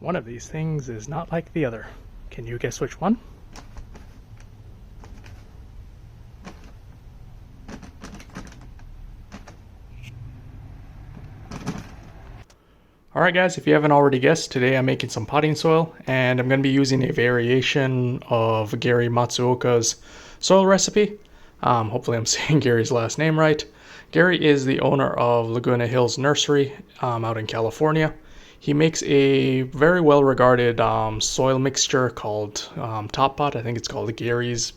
One of these things is not like the other. Can you guess which one? Alright guys, if you haven't already guessed, today I'm making some potting soil, and I'm going to be using a variation of Gary Matsuoka's soil recipe. Hopefully I'm saying Gary's last name right. Gary is the owner of Laguna Hills Nursery out in California. He makes a very well regarded soil mixture called Top Pot. I think it's called Gary's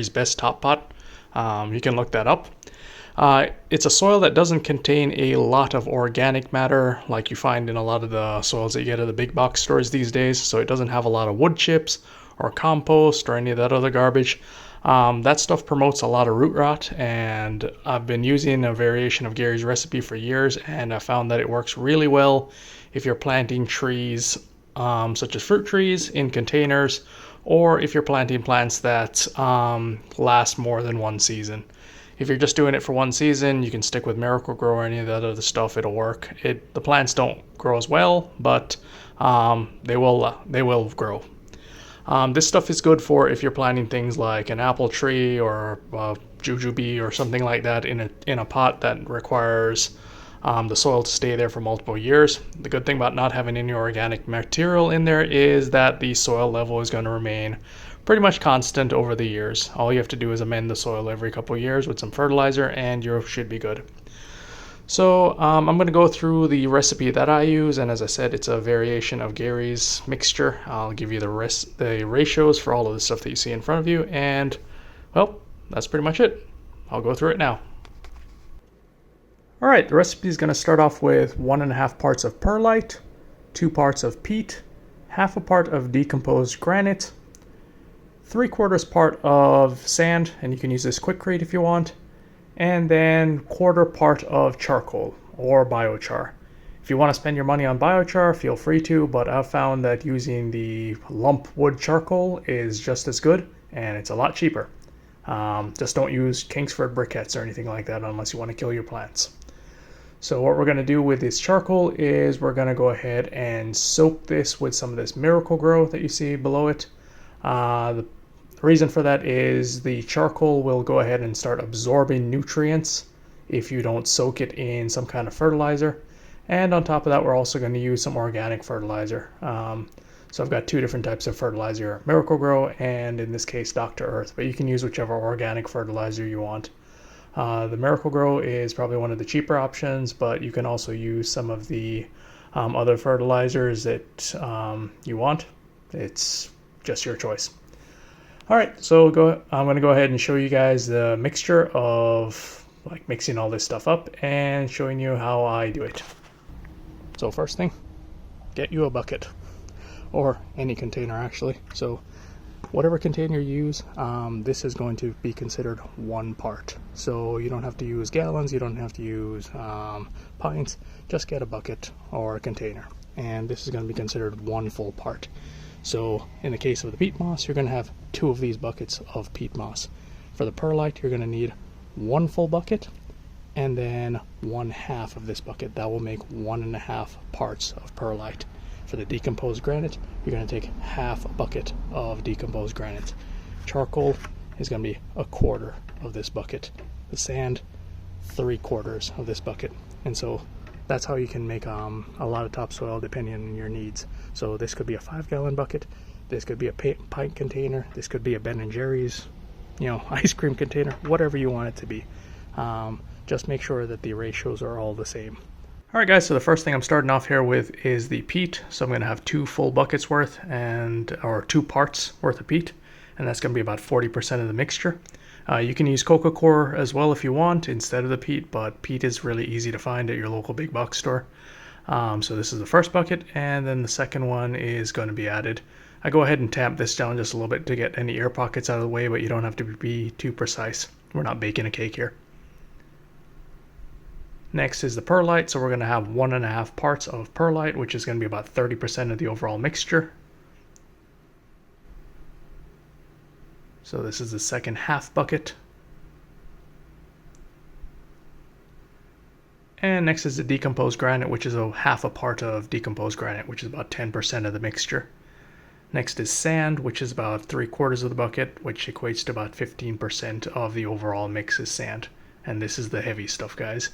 Best Top Pot. You can look that up. It's a soil that doesn't contain a lot of organic matter like you find in a lot of the soils that you get at the big box stores these days. So it doesn't have a lot of wood chips or compost or any of that other garbage. That stuff promotes a lot of root rot, and I've been using a variation of Gary's recipe for years, and I found that it works really well if you're planting trees such as fruit trees in containers, or if you're planting plants that last more than one season. If you're just doing it for one season, you can stick with Miracle-Gro or any of that other stuff. It'll work. The plants don't grow as well, but they will grow. This stuff is good for if you're planting things like an apple tree or jujube or something like that in a pot that requires the soil to stay there for multiple years. The good thing about not having any organic material in there is that the soil level is going to remain pretty much constant over the years. All you have to do is amend the soil every couple of years with some fertilizer and you should be good. So I'm going to go through the recipe that I use, and as I said, it's a variation of Gary's mixture. I'll give you the ratios for all of the stuff that you see in front of you, and well, that's pretty much it. I'll go through it now. Alright, the recipe is going to start off with 1.5 parts of perlite, 2 parts of peat, half a part of decomposed granite, 3/4 part of sand, and you can use this Quikrete if you want, and then 1/4 part of charcoal or biochar. If you want to spend your money on biochar, feel free to, but I've found that using the lump wood charcoal is just as good, and it's a lot cheaper. Just don't use Kingsford briquettes or anything like that unless you want to kill your plants. So what we're going to do with this charcoal is we're going to go ahead and soak this with some of this Miracle-Gro that you see below it. The reason for that is the charcoal will go ahead and start absorbing nutrients if you don't soak it in some kind of fertilizer. And on top of that, we're also going to use some organic fertilizer. So I've got 2 different types of fertilizer, Miracle-Gro and in this case Dr. Earth, but you can use whichever organic fertilizer you want. The Miracle-Gro is probably one of the cheaper options, but you can also use some of the other fertilizers that you want. It's just your choice. Alright, so I'm going to go ahead and show you guys the mixture of like mixing all this stuff up and showing you how I do it. So first thing, get you a bucket or any container actually. So whatever container you use, this is going to be considered 1 part. So you don't have to use gallons, you don't have to use pints, just get a bucket or a container. And this is going to be considered 1 full part. So in the case of the peat moss, you're going to have 2 of these buckets of peat moss. For the perlite, you're going to need 1 full bucket and then 1/2 of this bucket. That will make 1.5 parts of perlite. For the decomposed granite, you're going to take 1/2 bucket of decomposed granite. Charcoal is going to be 1/4 of this bucket. The sand, 3/4 of this bucket. And so that's how you can make a lot of topsoil depending on your needs. So this could be a 5-gallon bucket, this could be a pint container, this could be a Ben & Jerry's, ice cream container, whatever you want it to be. Just make sure that the ratios are all the same. Alright guys, so the first thing I'm starting off here with is the peat. So I'm going to have 2 full buckets worth or 2 parts worth of peat, and that's going to be about 40% of the mixture. You can use coco coir as well if you want instead of the peat, but peat is really easy to find at your local big box store. So this is the first bucket, and then the second one is going to be added. I go ahead and tamp this down just a little bit to get any air pockets out of the way, but you don't have to be too precise. We're not baking a cake here. Next is the perlite, so we're going to have 1.5 parts of perlite, which is going to be about 30% of the overall mixture. So this is the second 1/2 bucket. And next is the decomposed granite, which is a half a part of decomposed granite, which is about 10% of the mixture. Next is sand, which is about 3/4 of the bucket, which equates to about 15% of the overall mix is sand. And this is the heavy stuff, guys.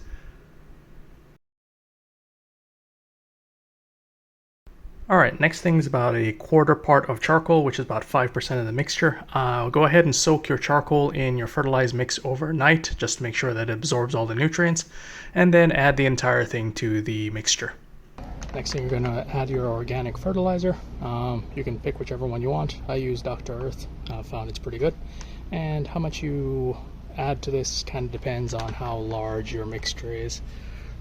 Alright, next thing is about a 1/4 part of charcoal, which is about 5% of the mixture. Go ahead and soak your charcoal in your fertilized mix overnight, just to make sure that it absorbs all the nutrients, and then add the entire thing to the mixture. Next thing, you're going to add your organic fertilizer. You can pick whichever one you want. I use Dr. Earth. I found it's pretty good. And how much you add to this kind of depends on how large your mixture is.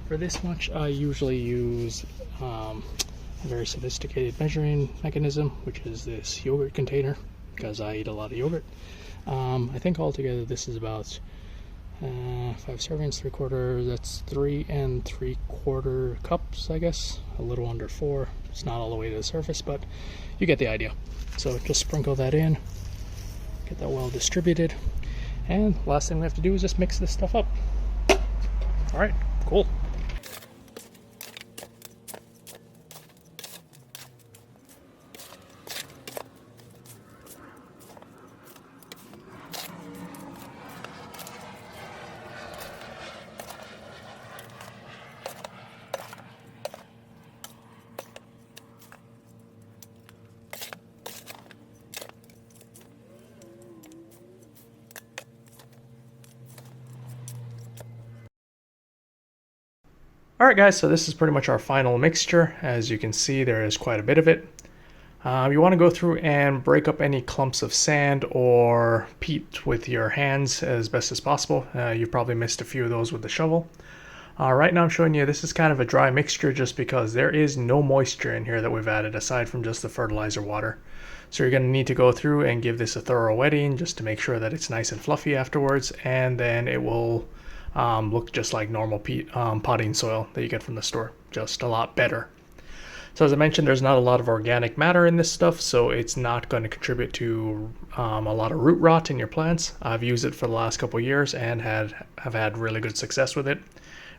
For this much, I usually use a very sophisticated measuring mechanism, which is this yogurt container, because I eat a lot of yogurt. I think altogether this is about 5 servings, 3/4, that's 3 3/4 cups, I guess. A little under 4. It's not all the way to the surface, but you get the idea. So just sprinkle that in, get that well distributed, and last thing we have to do is just mix this stuff up. Alright, cool. Alright guys, so this is pretty much our final mixture. As you can see, there is quite a bit of it. You want to go through and break up any clumps of sand or peat with your hands as best as possible. You've probably missed a few of those with the shovel. Right now I'm showing you this is kind of a dry mixture just because there is no moisture in here that we've added aside from just the fertilizer water. So you're going to need to go through and give this a thorough wetting just to make sure that it's nice and fluffy afterwards, and then it will look just like normal potting soil that you get from the store, just a lot better. So as I mentioned, there's not a lot of organic matter in this stuff, so it's not going to contribute to a lot of root rot in your plants. I've used it for the last couple years and have had really good success with it.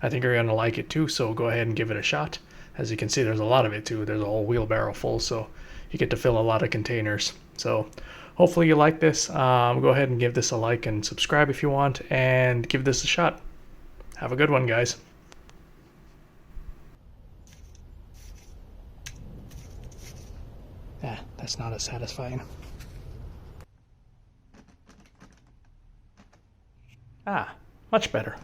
I think you're going to like it too, so go ahead and give it a shot. As you can see, there's a lot of it too. There's a whole wheelbarrow full, so you get to fill a lot of containers. So hopefully you like this. Go ahead and give this a like and subscribe if you want, and give this a shot. Have a good one, guys. That's not as satisfying. Much better.